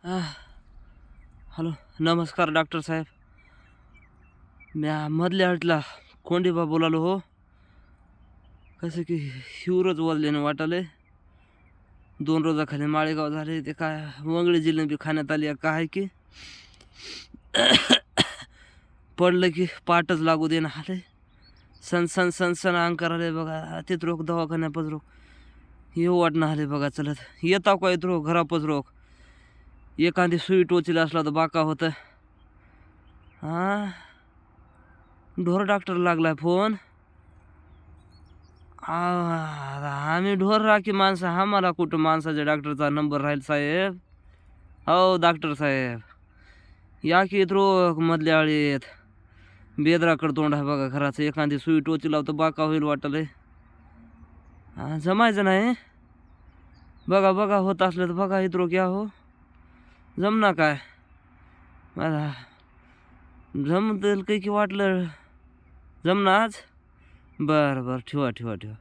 आह, हॅलो नमस्कार डॉक्टर साहेब. म्या मधल्या हटला कोंडीबा बोलालो हो. कसं की शिवरच वाजल्याने वाटाले. 2 रोजाखाली माळेगाव झाले ते काय वंगळी जिलेबी खाण्यात आली आहे काय की पडलं की पाटच लागू दे ना आले. सनसन सनसन अंग करायला बघा तिथ रोग दवाखान्या पजरोग येऊ वाटणं आले बघा. चलत येताव का येत रोग घरापच रोग एखादी सुई टोचीला असला तर बाका होतं. हां ढोर डॉक्टर लागलाय फोन. आम्ही ढोर राखी माणसं आम्हाला कुठं माणसाच्या डॉक्टरचा नंबर राहील साहेब. हो डॉक्टर साहेब या की रोग मधल्या आळीत बेदराकड तोंड आहे बघा घराचं. एखादी सुई टोची लावतं बाका होईल वाटलंय. जमायचं नाही बघा बघा होत असलं तर बघा इथं रोग या हो. जमना काय मला जमतील काही की वाटलं जमना आज. बरं बरं ठेवा ठेवा ठेवा.